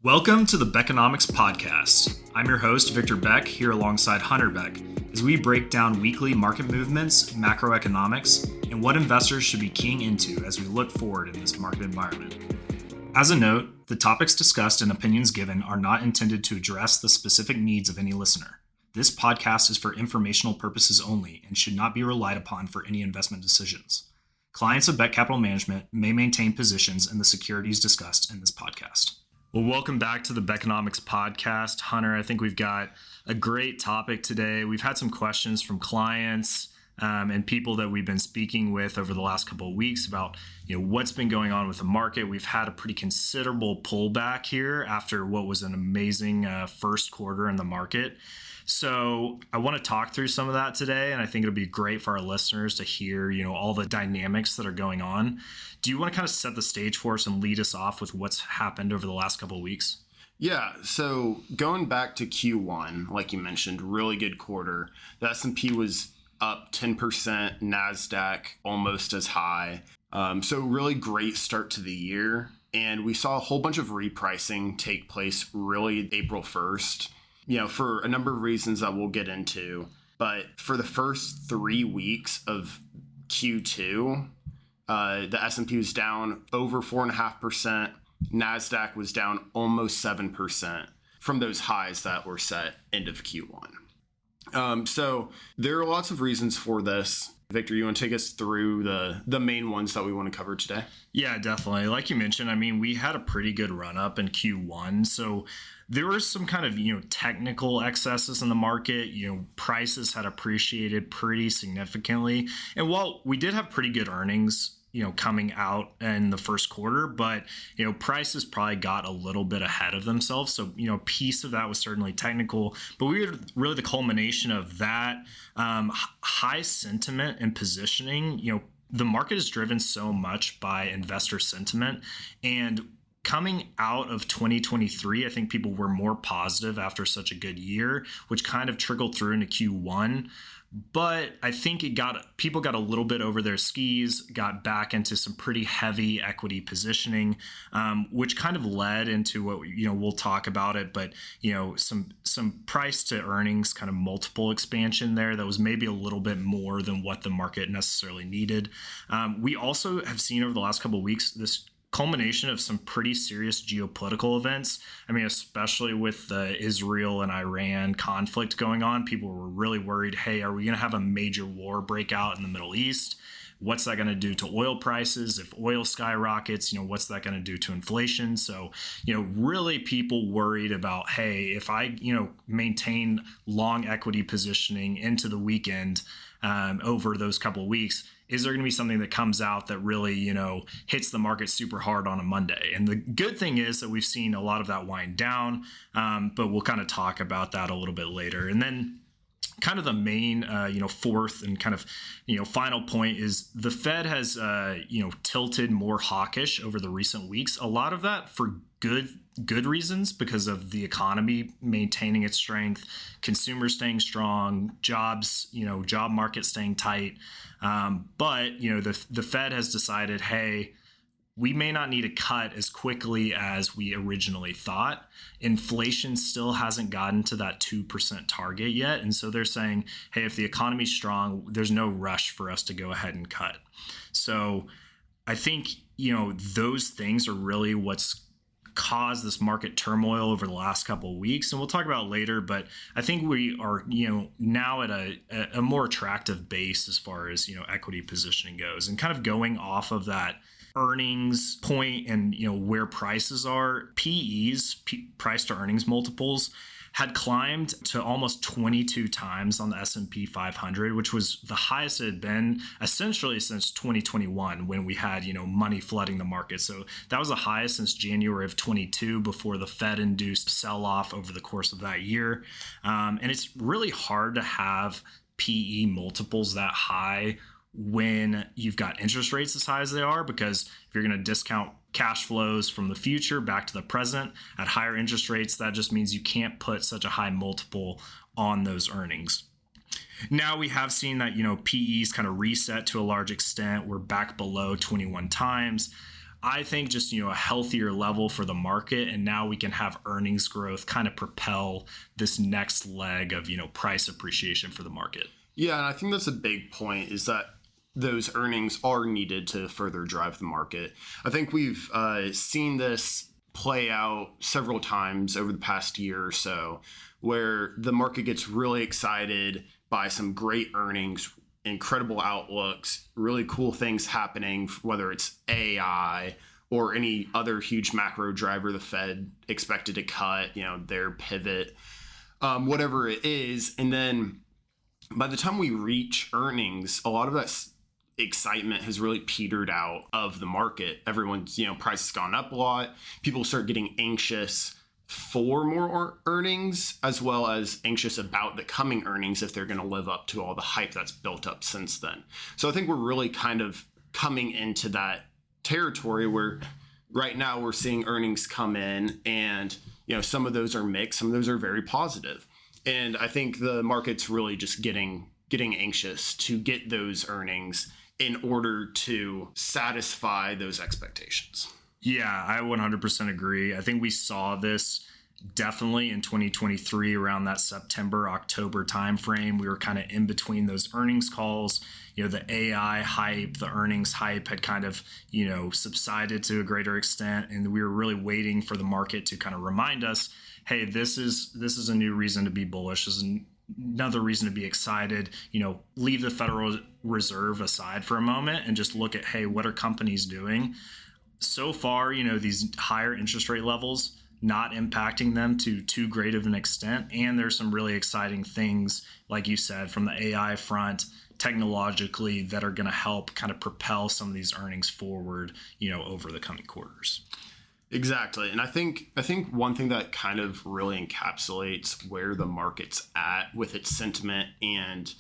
Welcome to the Beckonomics Podcast. I'm your host, Victor Beck, here alongside Hunter Beck, as we break down weekly market movements, macroeconomics, and what investors should be keying into as we look forward in this market environment. As a note, the topics discussed and opinions given are not intended to address the specific needs of any listener. This podcast is for informational purposes only and should not be relied upon for any investment decisions. Clients of Beck Capital Management may maintain positions in the securities discussed in this podcast. Well, welcome back to the Beckonomics Podcast. Hunter, I think we've got a great topic today. We've had some questions from clients and people that we've been speaking with over the last couple of weeks about what's been going on with the market. We've had a pretty considerable pullback here after what was an amazing first quarter in the market. So I want to talk through some of that today, and I think it'll be great for our listeners to hear, all the dynamics that are going on. Do you want to kind of set the stage for us and lead us off with what's happened over the last couple of weeks? Yeah, so going back to Q1, like you mentioned, really good quarter. The S&P was up 10%, NASDAQ almost as high. So really great start to the year. And we saw a whole bunch of repricing take place really April 1st. For a number of reasons that we'll get into. But for the first 3 weeks of Q2, the S&P was down over 4.5%. NASDAQ was down almost 7% from those highs that were set end of Q1. So there are lots of reasons for this. Victor, you want to take us through the main ones that we want to cover today? Yeah, definitely. Like you mentioned, we had a pretty good run up in Q1. So there were some kind of, technical excesses in the market. Prices had appreciated pretty significantly. And while we did have pretty good earnings, coming out in the first quarter, but, prices probably got a little bit ahead of themselves. So, a piece of that was certainly technical, but we were really the culmination of that high sentiment and positioning. The market is driven so much by investor sentiment, and coming out of 2023, I think people were more positive after such a good year, which kind of trickled through into Q1. But I think people got a little bit over their skis, got back into some pretty heavy equity positioning, which kind of led into what we'll talk about it. But some price to earnings kind of multiple expansion there that was maybe a little bit more than what the market necessarily needed. We also have seen over the last couple of weeks this culmination of some pretty serious geopolitical events. Especially with the Israel and Iran conflict going on, people were really worried, hey, are we going to have a major war break out in the Middle East? What's that going to do to oil prices? If oil skyrockets, what's that going to do to inflation? So, really people worried about, hey, if I, maintain long equity positioning into the weekend over those couple of weeks, is there going to be something that comes out that really, hits the market super hard on a Monday? And the good thing is that we've seen a lot of that wind down, but we'll kind of talk about that a little bit later. And then kind of the main, fourth and kind of, final point is the Fed has, tilted more hawkish over the recent weeks. A lot of that for good reasons because of the economy maintaining its strength, consumers staying strong, jobs, job market staying tight. But the Fed has decided, hey, we may not need a cut as quickly as we originally thought. Inflation still hasn't gotten to that 2% target yet. And so they're saying, hey, if the economy's strong, there's no rush for us to go ahead and cut. So I think, those things are really what's caused this market turmoil over the last couple of weeks. And we'll talk about it later, but I think we are, now at a more attractive base as far as, equity positioning goes, and kind of going off of that earnings point and, where prices are. PEs, price to earnings multiples, had climbed to almost 22 times on the S&P 500, which was the highest it had been essentially since 2021 when we had, money flooding the market. So that was the highest since January of 22 before the Fed-induced sell-off over the course of that year. And it's really hard to have PE multiples that high when you've got interest rates as high as they are, because if you're going to discount cash flows from the future back to the present at higher interest rates, that just means you can't put such a high multiple on those earnings. Now we have seen that, PEs kind of reset to a large extent. We're back below 21 times. I think just, a healthier level for the market. And now we can have earnings growth kind of propel this next leg of, price appreciation for the market. Yeah, and I think that's a big point, is that those earnings are needed to further drive the market. I think we've seen this play out several times over the past year or so, where the market gets really excited by some great earnings, incredible outlooks, really cool things happening, whether it's AI or any other huge macro driver, the Fed expected to cut, their pivot, whatever it is. And then by the time we reach earnings, a lot of that excitement has really petered out of the market. Everyone's, price has gone up a lot. People start getting anxious for more earnings, as well as anxious about the coming earnings if they're going to live up to all the hype that's built up since then. So I think we're really kind of coming into that territory where right now we're seeing earnings come in, and some of those are mixed, some of those are very positive. And I think the market's really just getting anxious to get those earnings in order to satisfy those expectations. Yeah, I 100% agree. I think we saw this definitely in 2023 around that September, October timeframe. We were kind of in between those earnings calls. The AI hype, the earnings hype had kind of, subsided to a greater extent. And we were really waiting for the market to kind of remind us, hey, this is a new reason to be bullish. This is another reason to be excited. Leave the Federal Reserve aside for a moment and just look at, hey, what are companies doing? So far, these higher interest rate levels not impacting them to too great of an extent. And there's some really exciting things, like you said, from the AI front, technologically, that are going to help kind of propel some of these earnings forward, over the coming quarters. Exactly. And I think one thing that kind of really encapsulates where the market's at with its sentiment, and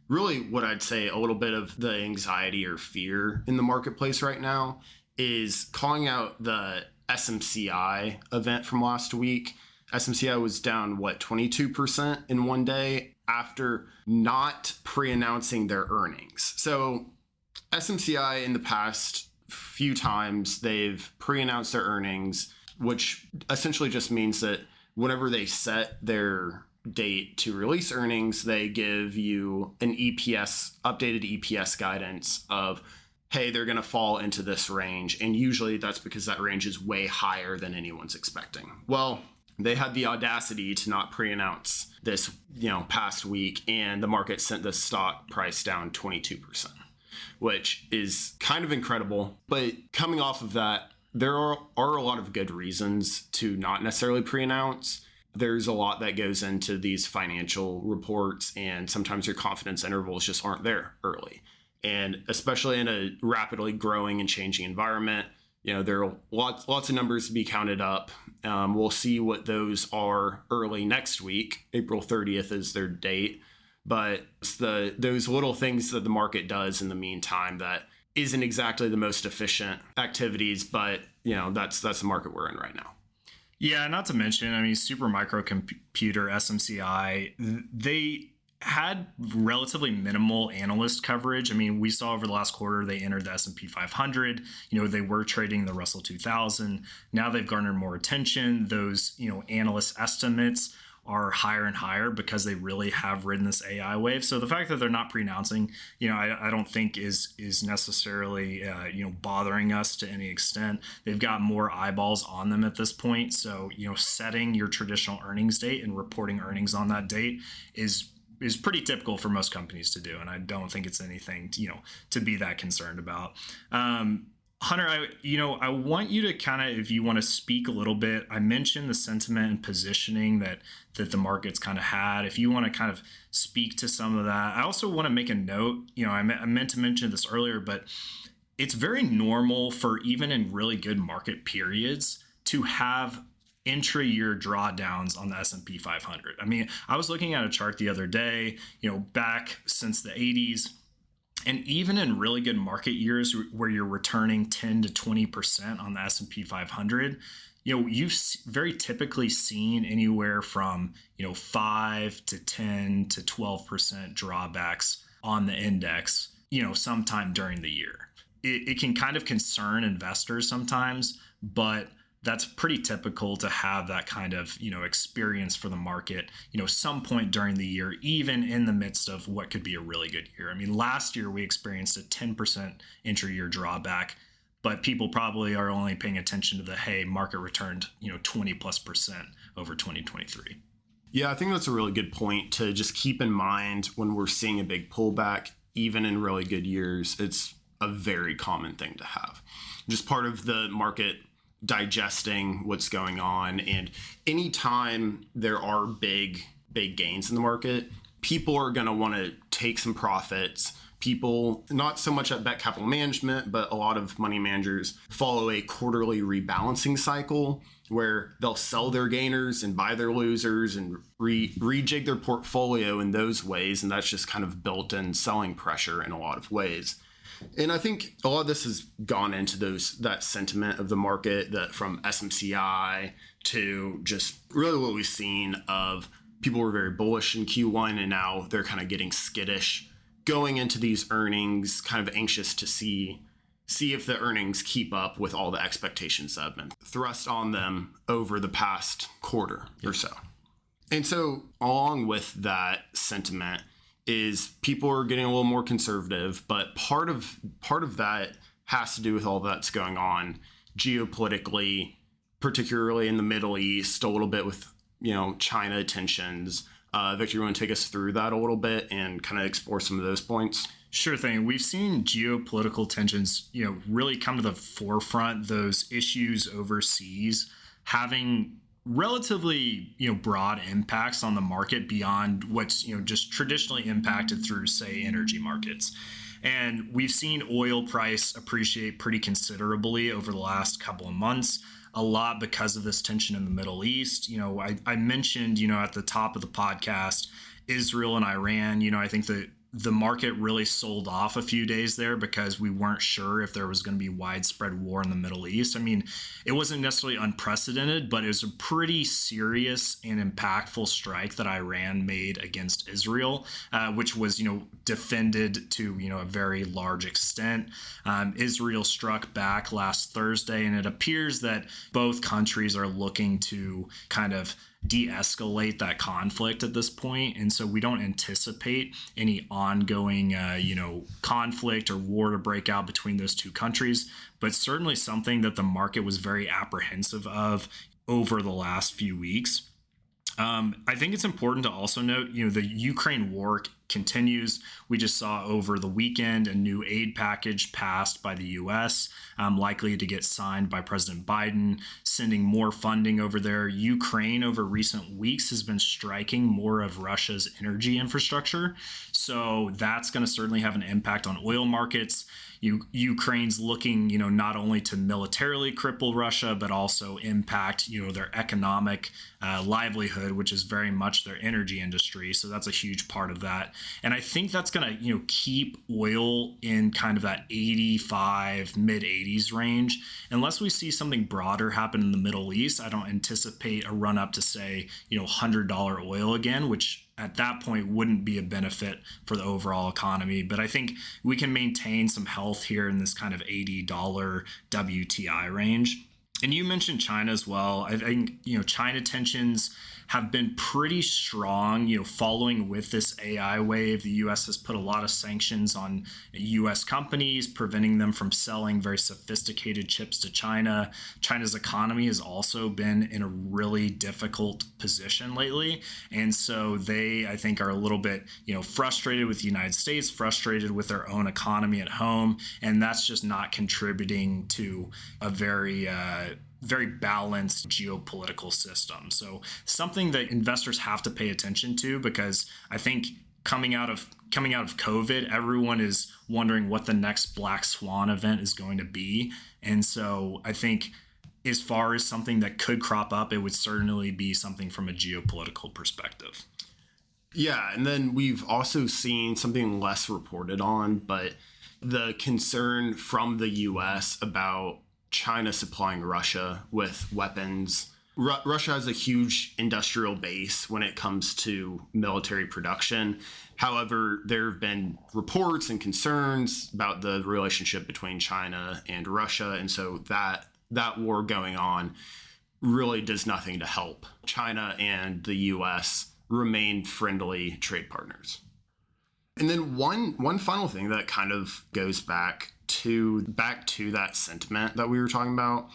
really what I'd say a little bit of the anxiety or fear in the marketplace right now, is calling out the SMCI event from last week. SMCI was down, 22% in one day after not pre-announcing their earnings. So SMCI in the past few times, they've pre-announced their earnings, which essentially just means that whenever they set their date to release earnings, they give you an updated EPS guidance of, hey, they're going to fall into this range. And usually that's because that range is way higher than anyone's expecting. Well, they had the audacity to not pre-announce this, past week, and the market sent the stock price down 22%, which is kind of incredible. But coming off of that, there are a lot of good reasons to not necessarily pre-announce. There's a lot that goes into these financial reports, and sometimes your confidence intervals just aren't there early. And especially in a rapidly growing and changing environment, there are lots of numbers to be counted up. We'll see what those are early next week. April 30th is their date. But it's those little things that the market does in the meantime that isn't exactly the most efficient activities, but that's the market we're in right now. Yeah, not to mention, super microcomputer SMCI, they had relatively minimal analyst coverage. We saw over the last quarter they entered the S&P 500. They were trading the Russell 2000. Now they've garnered more attention. Those analyst estimates are higher and higher because they really have ridden this AI wave. So the fact that they're not pre-announcing, I don't think is necessarily bothering us to any extent. They've got more eyeballs on them at this point. So setting your traditional earnings date and reporting earnings on that date is pretty typical for most companies to do, and I don't think it's anything to be that concerned about. Hunter, I want you to kind of, if you want to speak a little bit, I mentioned the sentiment and positioning that the market's kind of had. If you want to kind of speak to some of that. I also want to make a note, I meant to mention this earlier, but it's very normal for even in really good market periods to have intra-year drawdowns on the S&P 500. I was looking at a chart the other day, back since the 80s, and even in really good market years where you're returning 10 to 20% on the S&P 500, you've very typically seen anywhere from 5 to 10 to 12% drawbacks on the index, sometime during the year. it can kind of concern investors sometimes, but that's pretty typical to have that kind of, experience for the market, some point during the year, even in the midst of what could be a really good year. I mean, last year we experienced a 10% intra-year drawback, but people probably are only paying attention to the, hey, market returned, 20+% over 2023. Yeah, I think that's a really good point to just keep in mind when we're seeing a big pullback, even in really good years. It's a very common thing to have. Just part of the market digesting what's going on. And anytime there are big gains in the market, people are going to want to take some profits. People, not so much at Beck Capital Management, but a lot of money managers follow a quarterly rebalancing cycle where they'll sell their gainers and buy their losers and rejig their portfolio in those ways. And that's just kind of built-in selling pressure in a lot of ways. And I think a lot of this has gone into that sentiment of the market, that from SMCI to just really what we've seen of people were very bullish in Q1, and now they're kind of getting skittish going into these earnings, kind of anxious to see if the earnings keep up with all the expectations that have been thrust on them over the past quarter or so. And so along with that sentiment is people are getting a little more conservative, but part of that has to do with all that's going on geopolitically, particularly in the Middle East, a little bit with, China tensions. Victor, you want to take us through that a little bit and kind of explore some of those points? Sure thing. We've seen geopolitical tensions, really come to the forefront, those issues overseas having relatively, broad impacts on the market beyond what's, just traditionally impacted through, say, energy markets. And we've seen oil price appreciate pretty considerably over the last couple of months, a lot because of this tension in the Middle East. I mentioned, at the top of the podcast, Israel and Iran. I think that the market really sold off a few days there because we weren't sure if there was going to be widespread war in the Middle East. I mean, it wasn't necessarily unprecedented, but it was a pretty serious and impactful strike that Iran made against Israel, which was, defended to, a very large extent. Israel struck back last Thursday, and it appears that both countries are looking to kind of de-escalate that conflict at this point. And so we don't anticipate any ongoing, conflict or war to break out between those two countries, but certainly something that the market was very apprehensive of over the last few weeks. I think it's important to also note, the Ukraine war continues. We just saw over the weekend a new aid package passed by the U.S., likely to get signed by President Biden, sending more funding over there. Ukraine over recent weeks has been striking more of Russia's energy infrastructure. So that's going to certainly have an impact on oil markets. Ukraine's looking, not only to militarily cripple Russia, but also impact, their economic livelihood, which is very much their energy industry. So that's a huge part of that. And I think that's going to, keep oil in kind of that 85, mid 80s range. Unless we see something broader happen in the Middle East, I don't anticipate a run up to, say, $100 oil again, which at that point wouldn't be a benefit for the overall economy. But I think we can maintain some health here in this kind of $80 WTI range. And you mentioned China as well. I think, China tensions have been pretty strong, following with this AI wave. The U.S. has put a lot of sanctions on U.S. companies, preventing them from selling very sophisticated chips to China. China's economy has also been in a really difficult position lately. And so they, I think, are a little bit, frustrated with the United States, frustrated with their own economy at home. And that's just not contributing to a very balanced geopolitical system. So something that investors have to pay attention to, because I think coming out of COVID, everyone is wondering what the next black swan event is going to be. And so I think as far as something that could crop up, it would certainly be something from a geopolitical perspective. Yeah, and then we've also seen something less reported on, but the concern from the U.S. about China supplying Russia with weapons Russia has a huge industrial base when it comes to military production. However, there have been reports and concerns about the relationship between China and Russia. And so that war going on really does nothing to help China and the U.S. remain friendly trade partners. And then one final thing that kind of goes back to that sentiment that we were talking about.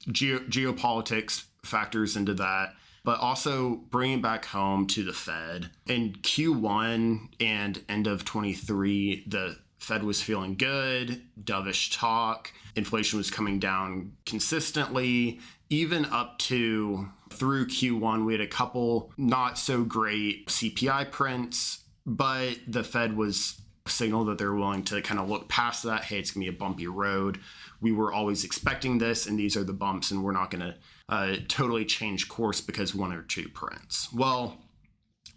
Geopolitics factors into that, but also bringing back home to the Fed. In Q1 and end of 23, the Fed was feeling good, dovish talk. Inflation was coming down consistently, even up to through Q1. We had a couple not so great CPI prints, but the Fed was signaled that they're willing to kind of look past that. Hey, it's going to be a bumpy road. We were always expecting this, and these are the bumps, and we're not going to totally change course because one or two prints. Well,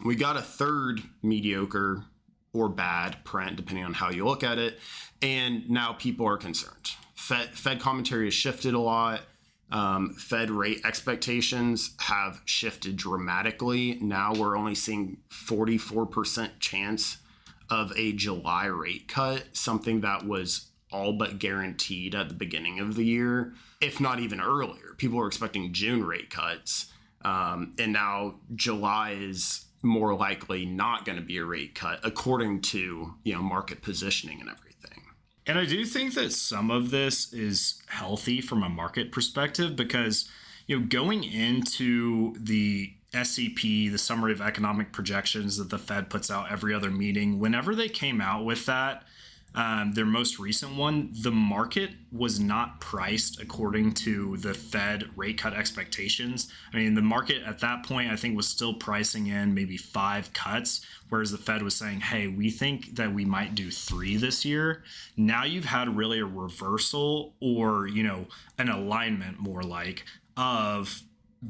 we got a third mediocre or bad print, depending on how you look at it, and now people are concerned. Fed commentary has shifted a lot. Fed rate expectations have shifted dramatically. Now we're only seeing 44% chance of a July rate cut, something that was all but guaranteed at the beginning of the year, if not even earlier. People were expecting June rate cuts, and now July is more likely not going to be a rate cut, according to market positioning and everything. And I do think that some of this is healthy from a market perspective because going into the SEP, the Summary of Economic Projections that the Fed puts out every other meeting, whenever they came out with that, their most recent one, the market was not priced according to the Fed rate cut expectations. I mean, the market at that point, I think, was still pricing in maybe 5 cuts, whereas the Fed was saying, hey, we think that we might do 3 this year. Now you've had really a reversal or, an alignment more like of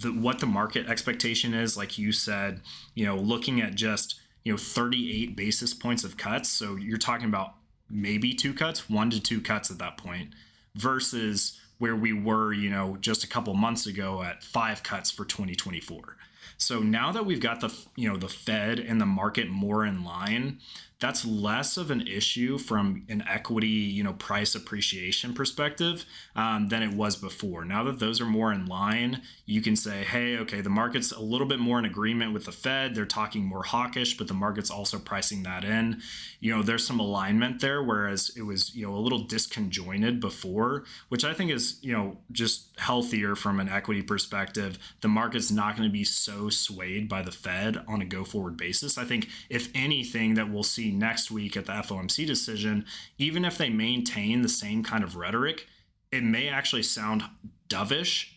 what the market expectation is. Like you said, looking at just, 38 basis points of cuts. So you're talking about maybe 2 cuts, 1 to 2 cuts at that point, versus where we were, just a couple months ago at 5 cuts for 2024. So now that we've got the Fed and the market more in line, that's less of an issue from an equity, price appreciation perspective than it was before. Now that those are more in line, you can say, hey, okay, the market's a little bit more in agreement with the Fed. They're talking more hawkish, but the market's also pricing that in. There's some alignment there, whereas it was, a little disconjointed before, which I think is, just healthier from an equity perspective. The market's not going to be so swayed by the Fed on a go-forward basis. I think, if anything, that we'll see next week at the FOMC decision, even if they maintain the same kind of rhetoric, it may actually sound dovish,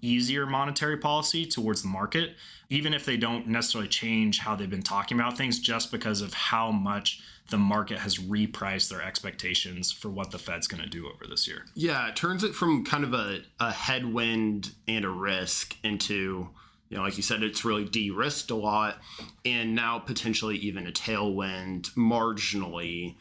easier monetary policy towards the market, even if they don't necessarily change how they've been talking about things, just because of how much the market has repriced their expectations for what the Fed's going to do over this year. Yeah, it turns it from kind of a headwind and a risk into, like you said, it's really de-risked a lot, and now potentially even a tailwind marginally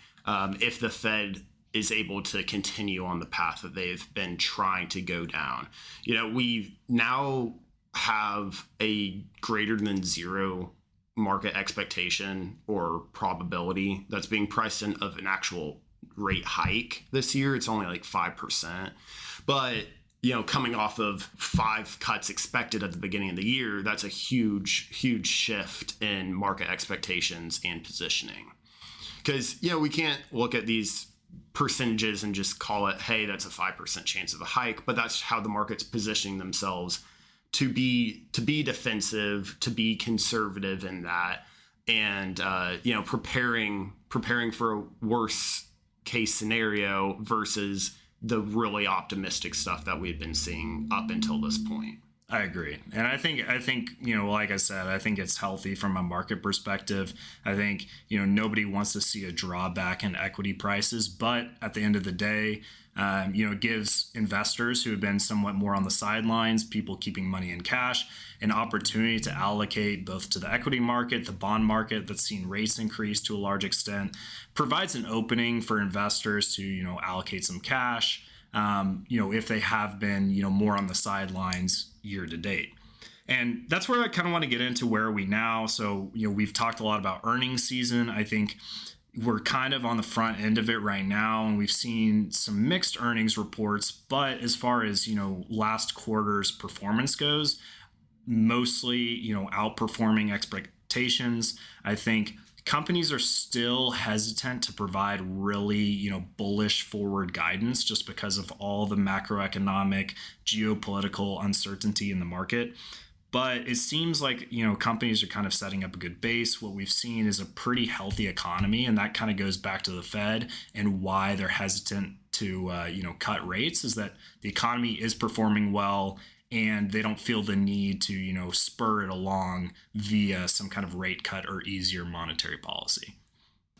if the Fed is able to continue on the path that they've been trying to go down. We now have a greater than 0 market expectation or probability that's being priced in of an actual rate hike this year. It's only like 5%. But coming off of 5 cuts expected at the beginning of the year, that's a huge, huge shift in market expectations and positioning. Because, we can't look at these percentages and just call it, hey, that's a 5% chance of a hike, but that's how the market's positioning themselves to be defensive, to be conservative in that, and, preparing for a worse case scenario versus the really optimistic stuff that we've been seeing up until this point. I agree. And I think, like I said, I think it's healthy from a market perspective. I think, nobody wants to see a drawback in equity prices, but at the end of the day, it gives investors who have been somewhat more on the sidelines, people keeping money in cash, an opportunity to allocate both to the equity market, the bond market that's seen rates increase to a large extent, provides an opening for investors to, allocate some cash, if they have been, more on the sidelines year to date. And that's where I kind of want to get into where are we now. So, we've talked a lot about earnings season. I think we're kind of on the front end of it right now, and we've seen some mixed earnings reports. But as far as, last quarter's performance goes, mostly, outperforming expectations. I think companies are still hesitant to provide really, bullish forward guidance just because of all the macroeconomic, geopolitical uncertainty in the market. But it seems like, companies are kind of setting up a good base. What we've seen is a pretty healthy economy, and that kind of goes back to the Fed and why they're hesitant to, cut rates, is that the economy is performing well, and they don't feel the need to, spur it along via some kind of rate cut or easier monetary policy.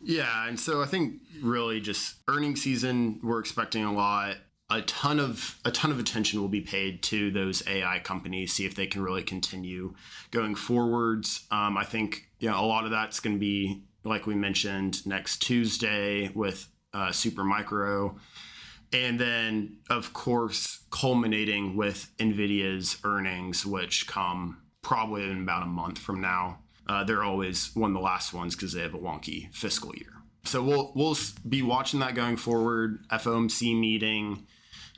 Yeah, and so I think really just earnings season, we're expecting a lot. A ton of attention will be paid to those AI companies, see if they can really continue going forwards. I think a lot of that's going to be, like we mentioned, next Tuesday with Supermicro. And then, of course, culminating with NVIDIA's earnings, which come probably in about a month from now. They're always one of the last ones because they have a wonky fiscal year. So we'll be watching that going forward. FOMC meeting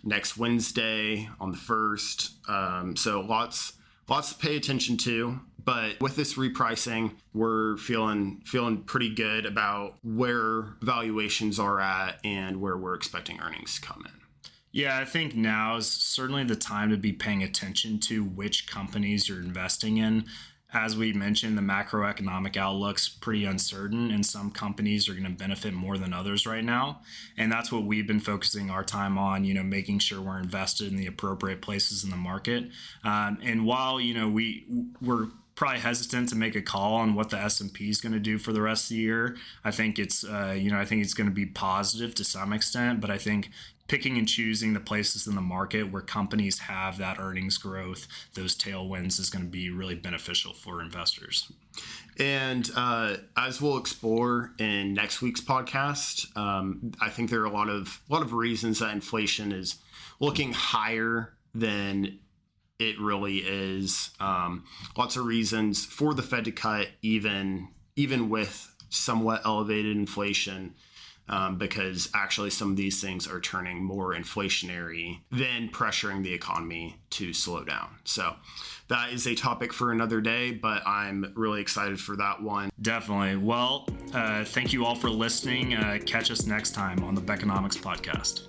next Wednesday on the 1st. So lots to pay attention to. But with this repricing, we're feeling pretty good about where valuations are at and where we're expecting earnings to come in. Yeah, I think now is certainly the time to be paying attention to which companies you're investing in. As we mentioned, the macroeconomic outlook's pretty uncertain, and some companies are going to benefit more than others right now. And that's what we've been focusing our time on, making sure we're invested in the appropriate places in the market. And while, we're probably hesitant to make a call on what the S&P is going to do for the rest of the year, I think it's, I think it's going to be positive to some extent, but I think picking and choosing the places in the market where companies have that earnings growth, those tailwinds, is going to be really beneficial for investors. And as we'll explore in next week's podcast, I think there are a lot of reasons that inflation is looking higher than it really is. Lots of reasons for the Fed to cut, even with somewhat elevated inflation. Because actually some of these things are turning more inflationary than pressuring the economy to slow down. So that is a topic for another day, but I'm really excited for that one. Definitely. Well, thank you all for listening. Catch us next time on the Beckonomics Podcast.